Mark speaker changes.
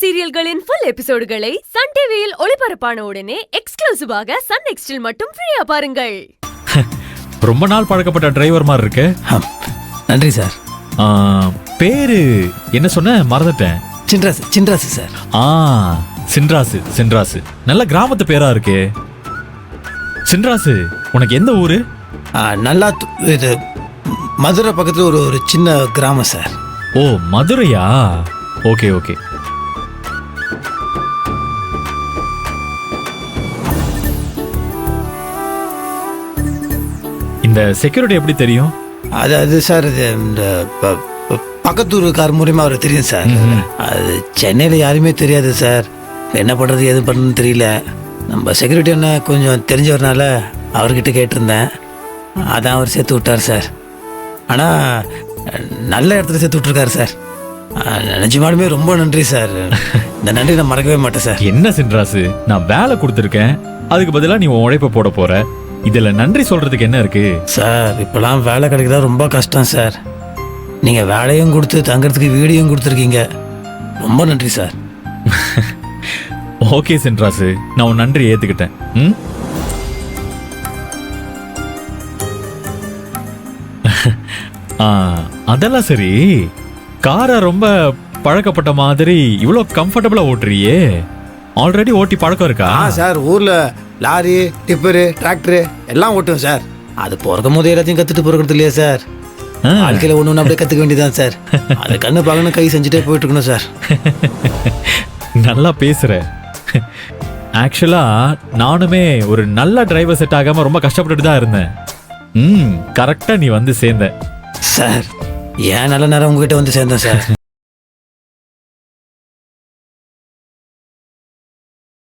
Speaker 1: சீரியல்களின் full எபிசோடுகளை Sun டிவியில் ஒளிபரப்பான உடனே எக்ஸ்க்ளூசிவாக சன் நெக்ஸ்டில் மட்டும் ஃப்ரீயா பாருங்கள்.
Speaker 2: ரொம்ப நாள் பழக்கப்பட்ட டிரைவர் மாதிரி இருக்கு.
Speaker 3: நன்றி சார்.
Speaker 2: பேரு என்ன சொன்ன மறந்துட்டேன்.
Speaker 3: சின்ராசு சார்.
Speaker 2: சின்ராசு நல்ல கிராமத்து பேரா இருக்கு. சின்ராசு, உனக்கு எந்த ஊரு?
Speaker 3: நல்லா இது மதுரை பக்கத்துல ஒரு சின்ன கிராமம் சார்.
Speaker 2: ஓ, மதுரையா? Okay okay. இந்த செக்யூரிட்டி எப்படி தெரியும்?
Speaker 3: அது சார், இது இந்த பக்கத்தூருக்கார் மூலியமா அவர் தெரியும் சார். அது சென்னையில் யாருமே தெரியாது சார். என்ன பண்ணுறது எது பண்ணுறதுன்னு தெரியல. நம்ம செக்யூரிட்டி என்ன கொஞ்சம் தெரிஞ்சவரனால அவர்கிட்ட கேட்டிருந்தேன். அதான் அவர் சேர்த்து விட்டார் சார். ஆனால் நல்ல இடத்துல சேர்த்து விட்ருக்காரு சார். நிஜமாலுமே ரொம்ப நன்றி சார். இந்த நன்றி நான் மறக்கவே மாட்டேன் சார்.
Speaker 2: என்ன சின்ராசு, நான் வேலை கொடுத்துருக்கேன், அதுக்கு பதிலாக நீ உழைப்ப போட போற. இதுல நன்றி சொல்றதுக்கு என்ன இருக்கு
Speaker 3: சார்? இப்பெல்லாம் வேலை கிடைக்கிறதா ரொம்ப கஷ்டம் சார். நீங்க வேலையும் கொடுத்து தங்கறதுக்கு வீடியும் கொடுத்துருக்கீங்க. ரொம்ப நன்றி சார்.
Speaker 2: ஓகே சின்ராசு, நான் உன் நன்றி ஏத்துக்கிட்டேன். அதெல்லாம் சரி, காரை ரொம்ப பழக்கப்பட்ட மாதிரி இவ்வளோ கம்ஃபர்டபுளா ஓட்டுறியே. ஆல்ரெடி ஓட்டி பழக்கம் இருக்கா?
Speaker 3: சார், ஊர்ல லாரி, டிப்பரு, டிராக்டரு எல்லாம் ஓட்டுவேன் சார். அது பிறக்கும் போது எல்லாத்தையும் கத்துட்டு பிறக்கிறது இல்லையா சார். வாழ்க்கையில ஒண்ணு அப்படியே கத்துக்க வேண்டியதான் சார். அது கண்ணு பார்க்கணும், கை செஞ்சுட்டே போயிட்டு இருக்கணும் சார்.
Speaker 2: நல்லா பேசுற. ஆக்சுவலா நானுமே ஒரு நல்ல டிரைவர் செட் ஆகாம ரொம்ப கஷ்டப்பட்டுட்டு தான் இருந்தேன். கரெக்டா நீ வந்து சேர்ந்த
Speaker 3: சார். ஏன் நல்ல நேரம் உங்ககிட்ட வந்து சேர்ந்தேன் சார்.